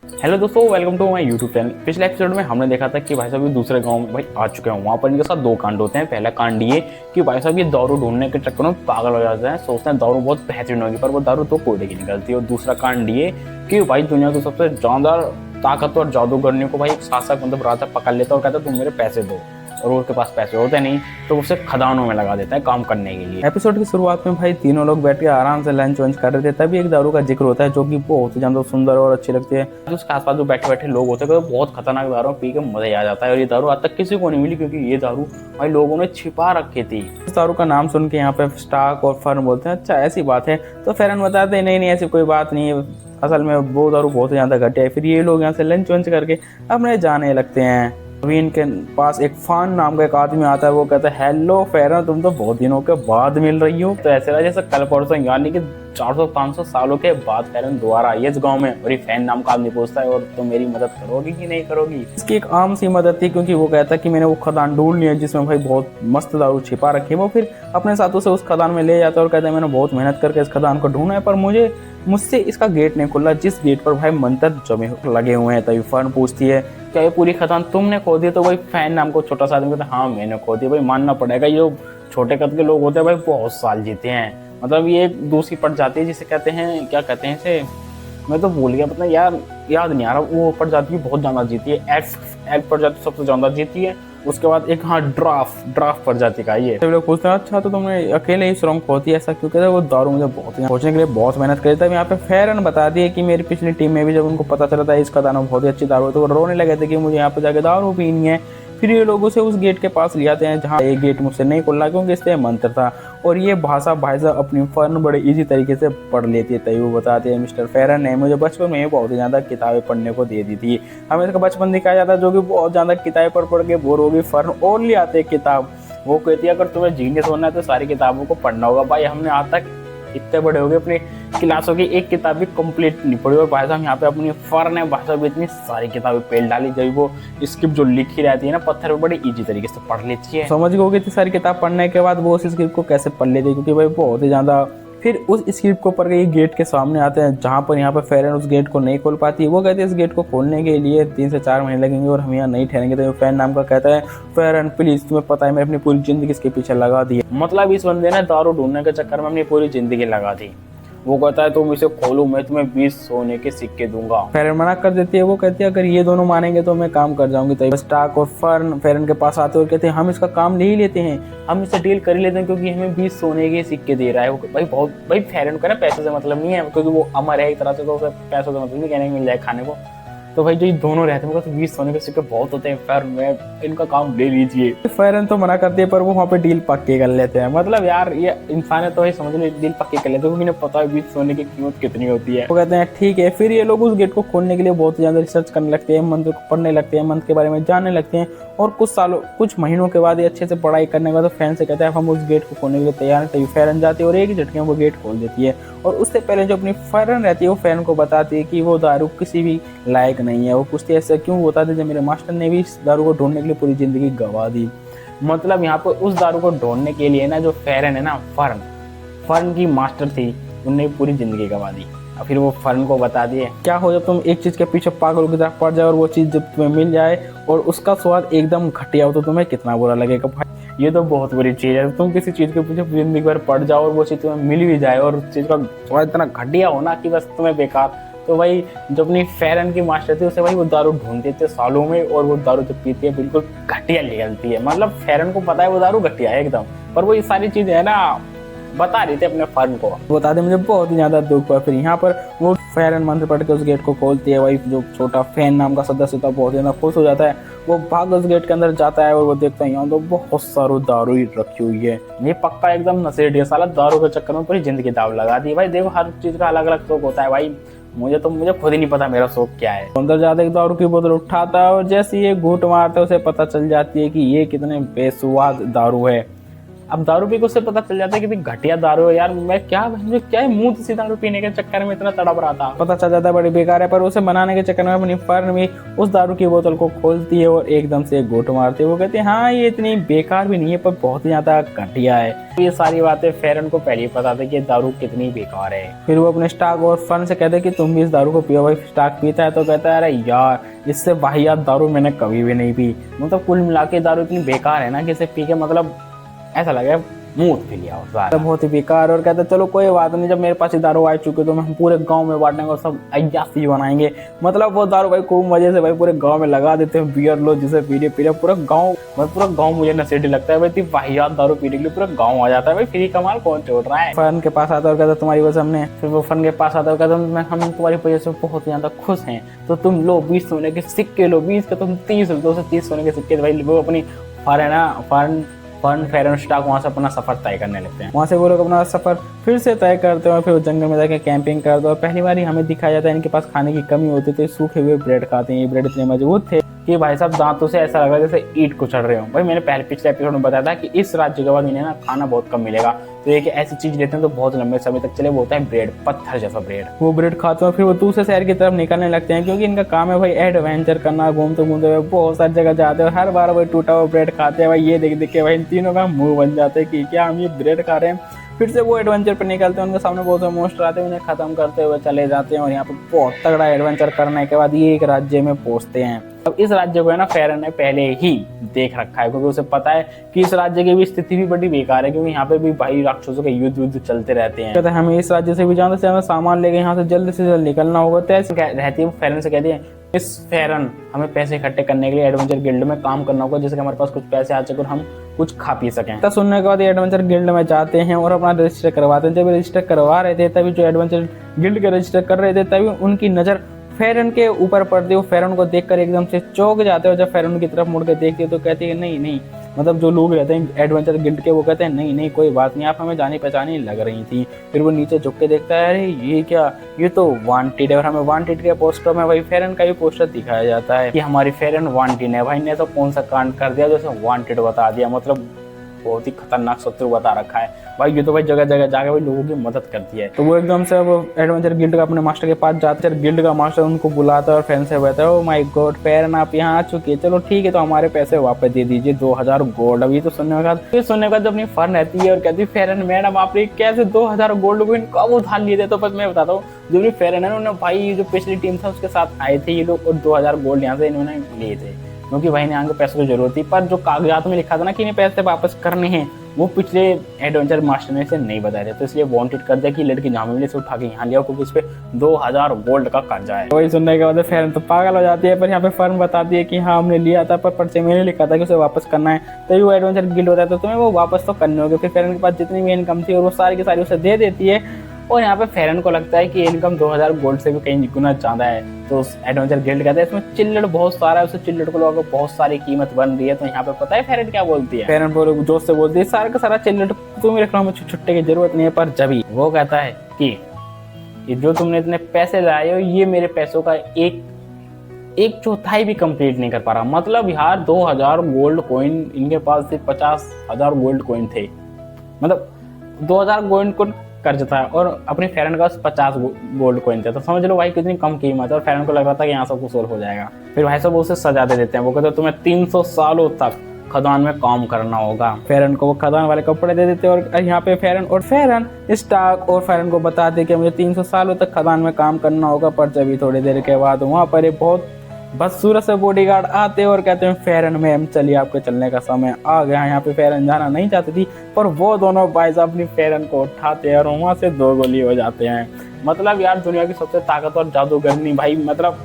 Hello दोस्तों, welcome to my YouTube channel. पिछले episode में हमने देखा था कि भाई साहब ये दूसरे गांव में भाई आ चुके हैं। वहाँ पर इनके साथ दो कांड होते हैं। पहला कांड ये कि भाई साहब ये दारू ढूंढने के चक्कर में पागल हो जाते हैं, सोचते हैं दारू बहुत बेहतरीन होगी, पर वो दारू तो कोड़े की निकलती है। और दूसरा कांड ये कि भाई दुनिया के सबसे ज्यादा ताकतवर जादूगरनी को भाई एक शासक मतलब राजा पकड़ लेता है और कहता है तुम मेरे पैसे दो, और उसके पास पैसे होते नहीं तो उसे खदानों में लगा देता है काम करने के लिए। एपिसोड की शुरुआत में भाई तीनों लोग बैठ के आराम से लंच वंच कर रहे थे, तभी एक दारू का जिक्र होता है जो कि बहुत ही ज्यादा सुंदर और अच्छी लगती है। उसके आसपास जो बैठे बैठे लोग होते हैं तो बहुत खतरनाक दारू पी के मजा आ जाता है। और ये दारू आज तक किसी को नहीं मिली क्योंकि ये दारू भाई लोगों ने छिपा रखी थी। इस दारू का नाम सुन के यहाँ पे स्टाक और फर्न बोलते हैं अच्छा ऐसी बात है, तो फेरन बताते हैं नहीं ऐसी कोई बात नहीं है, असल में वो दारू बहुत ज्यादा घटिया है। फिर ये लोग यहाँ से लंच वंच करके अपने जाने लगते हैं। अभी इनके पास एक फान नाम का एक आदमी आता है, वो कहता है हेलो फेरन, तुम तो बहुत दिनों के बाद मिल रही हो। तो ऐसे रहा जैसे कल परसों, यानी कि 400-500 सालों के बाद फेरन दोबारा आई है इस गांव में। और ये फैन नाम का आदमी पूछता है और तुम मेरी मदद करोगी कि नहीं करोगी। इसकी एक आम सी मदद थी क्योंकि वो कहता है कि मैंने वो खदान ढूंढ लिया जिसमें भाई बहुत मस्त दारू छिपा रखी है। वो फिर अपने साथों से उस खदान में ले जाता है और कहता है मैंने बहुत मेहनत करके इस खदान को ढूंढा है, पर मुझसे इसका गेट नहीं खुला जिस गेट पर भाई मंत्र जमे लगे हुए हैं। तभी फर्न पूछती है क्या ये पूरी खदान तुमने खोदी? तो भाई फैन नाम को छोटा सा आदमी कहता है हाँ मैंने खोदी। भाई मानना पड़ेगा ये छोटे कद के लोग होते हैं भाई बहुत साल जीते हैं। मतलब ये एक दूसरी प्रजाति है जिसे कहते हैं, क्या कहते हैं इसे, मैं तो भूल गया, मतलब यार याद नहीं आ रहा। वो प्रजाति बहुत ज्यादा जीती है, एग प्रजाति सबसे ज्यादा जीती है। उसके बाद एक हाँ ड्राफ प्रजाति का ये। लोग पूछते हैं अच्छा तो तुमने अकेले ही सुरंग खोदी ऐसा क्यों? कहते हैं वो दारू मुझे बहुत खोजने के लिए बहुत मेहनत करी। तब यहाँ पे फेरन बता दिए कि मेरी पिछली टीम में भी जब उनको पता चला था इसका दाना बहुत ही अच्छी दारू है तो वो रोने लगे थे कि मुझे यहाँ पे जाके दारू पीनी है। फिर ये लोग उसे उस गेट के पास ले जाते हैं जहाँ एक गेट मुझसे नहीं खुलना क्योंकि इससे मंत्र था। और ये भाषा भाई साहब अपनी फर्न बड़े इजी तरीके से पढ़ लेती है। तभी वो बताते हैं मिस्टर फेरन ने मुझे बचपन में बहुत ही ज़्यादा किताबें पढ़ने को दे दी थी। हमें इसका बचपन दिखाया जाता है जो कि बहुत ज़्यादा किताबें पढ़ के बोर होगी। फर्न और ले आते किताब, वो कहती है अगर तुम्हें जीनियस होना है तो सारी किताबों को पढ़ना होगा। भाई हमने आज तक इतने बड़े हो गए अपनी क्लासों की एक किताब भी कंप्लीट नहीं पढ़ी, और भाई साहब यहाँ पे अपनी फर्न है भाई साहब इतनी सारी किताबें पेल डाली जब वो स्क्रिप्ट जो लिखी रहती है ना पत्थर पे बड़ी इजी तरीके से पढ़ लेती है। समझ गए इतनी सारी किताब पढ़ने के बाद वो उस स्क्रिप्ट को कैसे पढ़ लेती है क्योंकि भाई बहुत ही ज्यादा। फिर उस स्क्रिप्ट को पढ़ के गेट के सामने आते हैं जहाँ पर यहाँ पर फेरन उस गेट को नहीं खोल पाती है। वो कहती है इस गेट को खोलने के लिए 3 से 4 महीने लगेंगे और हम यहाँ नहीं ठहरेंगे। तो फैन नाम का कहता है फेरन प्लीज तुम्हें पता है मैंने अपनी पूरी जिंदगी इसके पीछे लगा दी है। मतलब इस बंदे ने दारू ढूंढने के चक्कर में अपनी पूरी जिंदगी लगा दी। वो कहता है तुम इसे खोलो मैं तुम्हें 20 सोने के सिक्के दूंगा। फेरन मना कर देती है। वो कहती है अगर ये दोनों मानेंगे तो मैं काम कर जाऊंगी। तो स्टार्क और फर्न फेरन के पास आते और कहते हैं हम इसका काम ले ही लेते हैं, हम इससे डील कर ही लेते हैं क्योंकि हमें 20 सोने के सिक्के दे रहा है। वो भाई फेरन को ना पैसे से मतलब नहीं है क्योंकि वो अमर है एक तरह से, तो उसे पैसों से मतलब नहीं, कहने मिल जाए खाने को। तो भाई जो ये दोनों रहते हैं तो 20 सोने के सिक्के बहुत होते हैं, फेरन में इनका काम ले लीजिए। फेरन तो मना करते हैं पर वो वहाँ पे डील पक्के कर लेते हैं। मतलब यार ये इंसान है तो भाई समझ लो डील पक्के कर लेते हैं क्योंकि इन्हें पता है 20 सोने की कीमत कितनी होती है। वो कहते हैं ठीक है। फिर ये लोग उस गेट को खोलने के लिए बहुत ज्यादा रिसर्च करने लगते हैं, मंत्र को पढ़ने लगते हैं, मंत्र के बारे में जानने लगते हैं। और कुछ महीनों के बाद ये अच्छे से पढ़ाई करने के बाद फैन से कहता है हम उस गेट को खोलने के लिए तैयार हैं। तभी फेरन जाती है और एक ही झटके में वो गेट खोल देती है। और उससे पहले जो अपनी फर्न रहती है वो फैन को बताती है कि वो दारू किसी भी लायक नहीं है। वो पूछती है ऐसा क्यों? बताते जब मेरे मास्टर ने भी इस दारू को ढूंढने के लिए पूरी जिंदगी गंवा दी। मतलब यहाँ पर उस दारू को ढूंढने के लिए ना जो फेरन है ना फर्न की मास्टर थी, उनने पूरी जिंदगी गंवा दी। फिर वो फर्न को बता दिए क्या हो जब तुम एक चीज के पीछे पागल की तरफ पड़ जाए और वो चीज जब तुम्हें मिल जाए और उसका स्वाद एकदम घटिया हो तो तुम्हें कितना बुरा लगेगा। भाई ये तो बहुत बुरी चीज है, तुम किसी चीज के पीछे जिंदगी भर पड़ जाओ और वो चीज तुम्हें मिल भी जाए और उस चीज का स्वाद इतना घटिया हो ना कि बस तुम्हें बेकार। तो भाई जो अपनी फेरन की मास्टर थी उसे भाई वो दारू ढूंढते थे सालों में, और वो दारू जब पीती है बिल्कुल घटिया निकलती है। मतलब फेरन को पता है वो दारू घटिया है एकदम, पर वो ये सारी चीजें है ना बता रही थे अपने फर्न को। बता दे मुझे बहुत ही ज्यादा दुख हुआ। फिर यहाँ पर वो फेरन मंत्र पढ़ के उस गेट को खोलती है। भाई जो छोटा फैन नाम का सदस्य था बहुत ज्यादा खुश हो जाता है। वो भाग उस गेट के अंदर जाता है और वो देखता है यहाँ तो बहुत सारी दारू ही रखी हुई है। ये पक्का एकदम नशेड़ी है साला, दारू के चक्कर में पूरी जिंदगी दाव लगा दी। भाई देखो हर चीज का अलग अलग शौक होता है भाई, मुझे खुद ही नहीं पता मेरा शौक क्या है। अंदर जाते एक दारू की बोतल उठाता है और जैसे ये घूंट मारता है उसे पता चल जाती है कि ये कितने बेसुआद दारू है। अब दारू पी के उससे पता चल जाता है कि भाई घटिया दारू है यार, मैं क्या मुंह से दारू पीने के चक्कर में इतना तड़प रहा था। पता चल जाता है बड़ी बेकार है, पर उसे बनाने के चक्कर में अपनी फर्न भी उस दारू की बोतल को खोलती है और एकदम से घूंट मारती है। वो कहती है हाँ ये इतनी बेकार भी नहीं है, पर बहुत ही ज्यादा घटिया है। ये सारी बातें फेरन को पहले ही पता था कि दारू कितनी बेकार है। फिर वो अपने स्टार्क और फर्न से कहते कि तुम भी इस दारू को पियो। भाई स्टार्क पीता है तो कहता है अरे यार इससे वाहियात दारू मैंने कभी भी नहीं पी। मतलब कुल मिला के दारू इतनी बेकार है ना कि इसे पी के मतलब ऐसा लगे मुंह पी लिया हो, बहुत ही बेकार। और कहते चलो कोई बात नहीं, जब मेरे पास ही दारू आ चुकी तो हम पूरे गांव में बांटेंगे और सब अय्यासी बनाएंगे। मतलब वो दारू भाई खूब मजे से भाई पूरे गांव में लगा देते हैं, बियर लो जिसे पी ले पूरा गांव मुझे नशेड़ी लगता है भाई, इतनी वाहियात दारू पीने के लिए पूरा गाँव आ जाता है भाई, फ्री का माल कौन छोड़ रहा है। फन के पास आता है और कहता तुम्हारी वजह हमने, फिर वो फन के पास आता है और कहता हम तुम्हारी वजह से बहुत ज्यादा खुश हैं, तो तुम लो 20 सोने के सिक्के लो, 20 के तुम 30 लो, 30 सोने के सिक्के। भाई वो अपनी फर्न फेरन स्टार्क वहाँ से अपना सफर तय करने लगते हैं। वहाँ से वो लोग अपना सफर फिर से तय करते हैं, फिर वो जंगल में जाकर कैंपिंग करते हैं। और पहली बार ही हमें दिखाया जाता है इनके पास खाने की कमी होती है तो सूखे हुए ब्रेड खाते हैं। ये ब्रेड इतने मजबूत थे कि भाई साहब दांतों से ऐसा लग रहा है जैसे ईंट कुचल रहे हो। भाई मैंने पिछले एपिसोड में बताया था कि इस राज्य के बाद इन्हें ना खाना बहुत कम मिलेगा, तो एक ऐसी चीज लेते हैं तो बहुत लंबे समय तक चले, वो होता है ब्रेड, पत्थर जैसा ब्रेड। वो ब्रेड खाते हैं फिर वो दूसरे शहर की तरफ निकलने लगते हैं, क्योंकि इनका काम है भाई एडवेंचर करना, घूमते घूमते हुए बहुत सारी जगह जाते हैं और हर बार वही टूटा हुआ ब्रेड खाते हैं। भाई ये देख देख के भाई इन तीनों का मुंह बन जाता है कि क्या हम ये ब्रेड खा रहे हैं। फिर से वो एडवेंचर पर निकलते हैं, उनके सामने बहुत से मोस्टर आते हैं, उन्हें खत्म करते हुए चले जाते हैं और यहाँ पे बहुत तगड़ा एडवेंचर करने के बाद ये एक राज्य में पहुंचते हैं। अब इस राज्य को है ना फेरन ने पहले ही देख रखा है, क्योंकि उसे पता है कि इस राज्य की भी स्थिति भी बड़ी बेकार है, क्योंकि यहाँ पे भी भाई राक्षसों के युद्ध चलते रहते हैं। कहते हैं हमें इस राज्य से भी जाना से हमें सामान लेके यहाँ से जल्द निकलना होगा। तो ऐसे रहती है फेरन से कहती है इस फेरन हमें पैसे इकट्ठे करने के लिए एडवेंचर गिल्ड में काम करना होगा, जिससे हमारे पास कुछ पैसे आ सके और हम कुछ खा पी सकें। तब सुनने के बाद एडवेंचर गिल्ड में जाते हैं और अपना रजिस्टर करवाते हैं। जब रजिस्टर करवा रहे थे तभी जो एडवेंचर गिल्ड के रजिस्टर कर रहे थे तभी उनकी नजर फेरन के ऊपर पड़ती है। वो फेरन को देखकर एकदम से चौंक जाते हैं और जब फेरन की तरफ मुड़ के देखती है तो कहती है नहीं, मतलब जो लोग रहते हैं एडवेंचर गिल्ड के वो कहते हैं नहीं कोई बात नहीं, आप हमें जानी पहचानी लग रही थी। फिर वो नीचे झुक के देखता है अरे ये क्या, ये तो वांटेड है। और हमें वांटेड के पोस्टर में भाई फेरन का भी पोस्टर दिखाया जाता है कि हमारी फेरन वांटेड है। भाई ने तो कौन सा कांड कर दिया जैसे वांटेड बता दिया, मतलब बहुत ही खतरनाक शत्रु बता रखा है भाई। ये तो भाई जगह जगह जाके भाई लोगों की मदद करती है। तो वो एकदम से वो एडवेंचर गिल्ड का अपने मास्टर के पास जाते हैं, गिल्ड का मास्टर उनको बुलाता है और फैन से कहता है ओ माय गॉड फेरन आप यहाँ आ चुकी है, चलो ठीक है तो हमारे पैसे वापस दे दीजिए 2000 गोल्ड। अभी तो सुनने के बाद जब अपनी फर्न रहती है और कहती है फेरन मैडम आपने कैसे 2000 गोल्ड को कब उधार लिए थे। तो बस मैं बताता हूँ जो भी फेरन है उन्होंने भाई जो पिछली टीम था उसके साथ आए थे ये लोग और 2000 गोल्ड यहाँ से इन्होंने लिए थे, क्योंकि भाई ने आगे पैसों की जरूरत थी। पर जो कागजात में लिखा था ना कि इन्हें पैसे वापस करने हैं वो पिछले एडवेंचर मास्टर ने से नहीं बताया था, तो इसलिए वांटेड कर दिया कि लड़की झामेली से उठा के यहाँ लिया क्योंकि उस पर 2000 गोल्ड का कर्जा है। वही सुनने के बाद फेरन तो पागल हो जाती है, पर यहाँ पे फर्म बताती है कि हाँ हमने लिया था पर पर्चे में लिखा था कि उसे वापस करना है। तभी वो एडवेंचर गिल्ड होता है तो तुम्हें वो वापस तो करने होगी। फिर फेरन के पास जितनी भी इनकम थी और वो सारी की सारी उसे दे देती है। और यहाँ पे फेरन को लगता है कि इनकम 2000 गोल्ड से भी कहीं गुना ज्यादा है, तो एडवेंचर गिल्ड कहता है इसमें चिल्लड़ बहुत सारा है, उसे चिल्लड़ को लोगों बहुत सारी कीमत बन रही है। तो यहाँ पे पता है फेरन क्या बोलती है, फेरन जोश से बोलती है सारा का सारा चिल्लड़ तुम रख लो, हमें छुट्टे की जरूरत नहीं है। पर जभी वो कहता है कि ये जो तुमने इतने पैसे लाए हो ये मेरे पैसों का एक चौथाई भी कंप्लीट नहीं कर पा रहा। मतलब यार 2000 गोल्ड कॉइन इनके पास से 50,000 गोल्ड कॉइन थे, मतलब 2000 गोल्ड को कर्ज था और अपनी फेरन का 50 गोल्ड कॉइन थे, तो समझ लो भाई कितनी कम कीमत है। और फेरन को लग रहा था कि यहाँ सब कुछ सोल्व हो जाएगा। फिर भाई साहब उसे सजा दे देते हैं, वो कहते हैं तुम्हें 300 सालों तक खदान में काम करना होगा। फेरन को वो खदान वाले कपड़े दे देते हैं और यहाँ पे फेरन स्टार्क और फेरन को बताते कि मुझे 300 सालों तक खदान में काम करना होगा। पर जब थोड़ी देर के बाद वहाँ पर एक बहुत बदसूरत से बॉडीगार्ड आते हैं और कहते हैं फेरन मैम चलिए आपके चलने का समय आ गया। यहाँ पे फेरन जाना नहीं चाहती थी पर वो दोनों भाई साहब अपनी फेरन को उठाते हैं और वहाँ से 2 गोली हो जाते हैं। मतलब यार दुनिया की सबसे ताकतवर जादूगरनी भाई, मतलब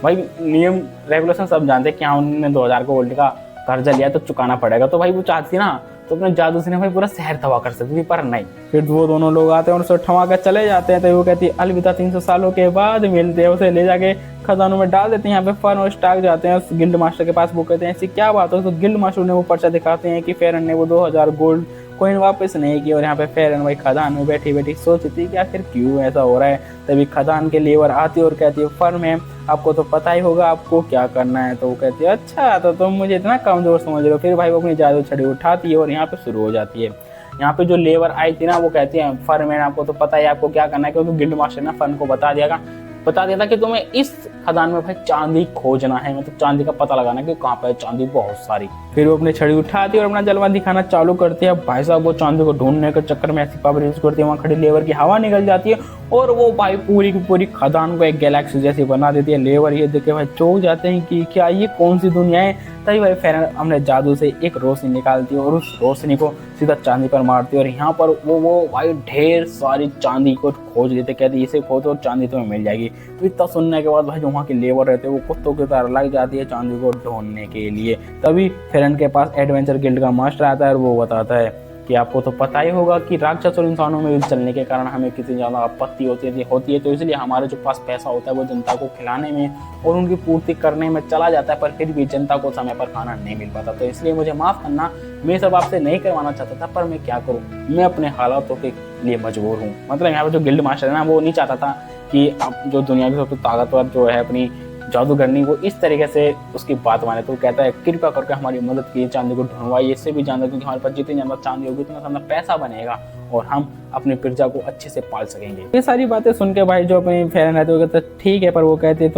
भाई नियम रेगुलेशन सब जानते हैं कि हाँ उन्होंने 2000 गोल्ड का कर्जा लिया तो चुकाना पड़ेगा। तो भाई वो चाहती ना तो अपने जादू से भाई पूरा शहर तबाह कर सकती थी, पर नहीं। फिर वो दोनों लोग आते हैं और उसे उठवा कर चले जाते हैं। तो वो कहती है अलविदा 300 सालों के बाद मिलते हैं। उसे ले जाके खजानों में डाल देते हैं। यहाँ पे फर्न और स्टार्क जाते हैं उस गिल्ड मास्टर के पास, वो कहते हैं ऐसी क्या बात हो। तो गिल्ड मास्टर ने वो पर्चा दिखाते हैं कि फेरन ने वो 2000 गोल्ड कोइन वापस नहीं की। और यहाँ पे फेरन भाई खदान में बैठी बैठी सोचती कि आखिर क्यों ऐसा हो रहा है। तभी खदान के लेबर आती है और कहती है फर्म है, आपको तो पता ही होगा आपको क्या करना है। तो वो कहती है अच्छा, तो तुम मुझे इतना कमजोर समझ रहे हो। फिर भाई वो अपनी जादू छड़ी उठाती है और यहाँ पे शुरू हो जाती है। यहाँ पे जो लेबर आई थी ना, वो कहती है फर्म आपको तो पता है आपको क्या करना है, क्योंकि गिल्ड मास्टर ने फर्म को बता दिया था कि तुम्हें इस खदान में भाई चांदी खोजना है, मतलब चांदी का पता लगाना है कि कहाँ पे चांदी बहुत सारी। फिर वो अपनी छड़ी उठाती है और अपना जलवा दिखाना चालू करती है। भाई साहब वो चांदी को ढूंढने के चक्कर में ऐसी पावर यूज करती है, वहाँ खड़ी लेबर की हवा निकल जाती है और वो भाई पूरी की पूरी खदान को एक गैलेक्सी जैसी बना देती है। लेबर ये देख के भाई चौंक जाते हैं कि क्या ये कौन सी दुनिया है। तभी भाई फेरन अपने जादू से एक रोशनी निकालती है और उस रोशनी को सीधा चांदी पर मारती है और यहाँ पर वो भाई ढेर सारी चांदी को खोज लेते, कहते इसे खोदो और चांदी तुम्हें मिल जाएगी। तो इतना सुनने के बाद भाई जो वहाँ के लेबर रहते हैं वो कुत्तों की तरह लग जाती है चांदी को ढूंढने के लिए। तभी फेरन के पास एडवेंचर गिल्ड का मास्टर आता है और वो बताता है कि आपको तो पता ही होगा कि राक्षस और इंसानों में युद्ध चलने के कारण हमें कितनी ज़्यादा आपत्ति होती है, तो इसलिए हमारे जो पास पैसा होता है वो जनता को खिलाने में और उनकी पूर्ति करने में चला जाता है, पर फिर भी जनता को समय पर खाना नहीं मिल पाता। तो इसलिए मुझे माफ़ करना, मैं सब आपसे नहीं करवाना चाहता था, पर मैं क्या करूँ, मैं अपने हालातों के लिए मजबूर हूँ। मतलब यहाँ पर जो गिल्ड मास्टर है ना, वो नहीं चाहता था कि अब जो दुनिया की सबसे ताकतवर जो है अपनी जादूगरनी, वो इस तरीके से उसकी बात माने। तो कहता है कृपया करके हमारी मदद कीजिए, चांदी को ढूंढवाइए, इससे भी जानता क्योंकि हमारे पास जितनी ज़्यादा चांदी होगी उतना ज़्यादा पैसा बनेगा और हम अपनी प्रजा को अच्छे से पाल सकेंगे। ये सारी बातें सुन के भाई जो अपनी फेरन रहते वो कहते ठीक है, पर वो कहते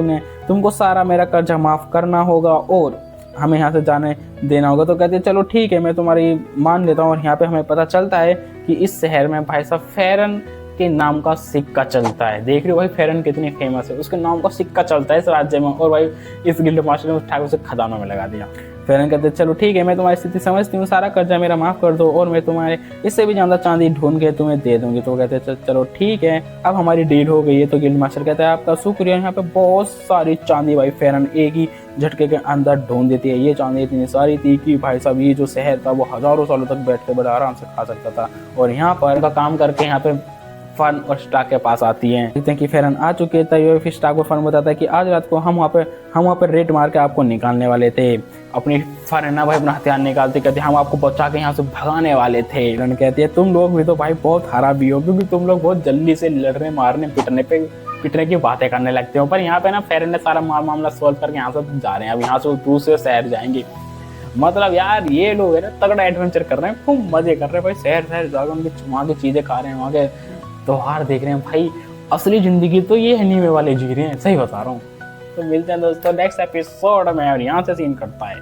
तुमको सारा मेरा कर्जा माफ़ करना होगा और हमें यहाँ से जाने देना होगा। तो कहते चलो ठीक है, मैं तुम्हारी मान लेता हूँ। और यहाँ पे हमें पता चलता है कि इस शहर में भाई साहब फेरन के नाम का सिक्का चलता है। देख रहे हो भाई फेरन कितनी फेमस है, उसके नाम का सिक्का चलता है इस राज्य में। और भाई इस गिल्ड मास्टर ने उठा के उसे खदानों में लगा दिया। फेरन कहते चलो ठीक है, मैं तुम्हारी स्थिति समझती हूँ, सारा कर्जा मेरा माफ़ कर दो और मैं तुम्हारे इससे भी ज़्यादा चांदी ढूंढ के तुम्हें दे दूंगी। तो कहते चलो ठीक है, अब हमारी डील हो गई है। तो गिल्ड मास्टर कहता है आपका शुक्रिया। यहाँ पे बहुत सारी चांदी भाई फेरन एक ही झटके के अंदर ढूंढ देती है। ये चांदी इतनी सारी थी कि भाई साहब ये जो शहर था वो हज़ारों सालों तक बैठ के बड़े आराम से खा सकता था। और यहाँ पर उनका काम करके यहाँ पे फन और स्टार्क के पास आती हैं, देखते हैं कि फेरन आ चुके हैं। तभी फिर स्टार्क को फन बताता है कि आज रात को हम वहाँ पे रेड मार के आपको निकालने वाले थे। अपनी फन है ना भाई अपना हथियार निकालते कहते हम आपको बचा के यहाँ से भगाने वाले थे। फेरन कहती है तुम लोग भी तो भाई बहुत खराबी हो, क्योंकि तुम लोग बहुत जल्दी से लड़ने मारने पिटने की बातें करने लगते हो। पर यहाँ पे ना फेरन ने सारा मामला सॉल्व करके यहाँ से जा रहे हैं। अब यहाँ से दूसरे शहर जाएंगे। मतलब यार ये लोग है ना तगड़ा एडवेंचर कर रहे हैं, खूब मजे कर रहे हैं भाई। शहर जाकर उनकी वहाँ की चीजें खा रहे हैं, वहाँ के त्योहार देख रहे हैं भाई। असली जिंदगी तो ये एनीमे वाले जी रहे हैं, सही बता रहा हूँ। तो मिलते हैं दोस्तों नेक्स्ट एपिसोड में और यहाँ से सीन करता है।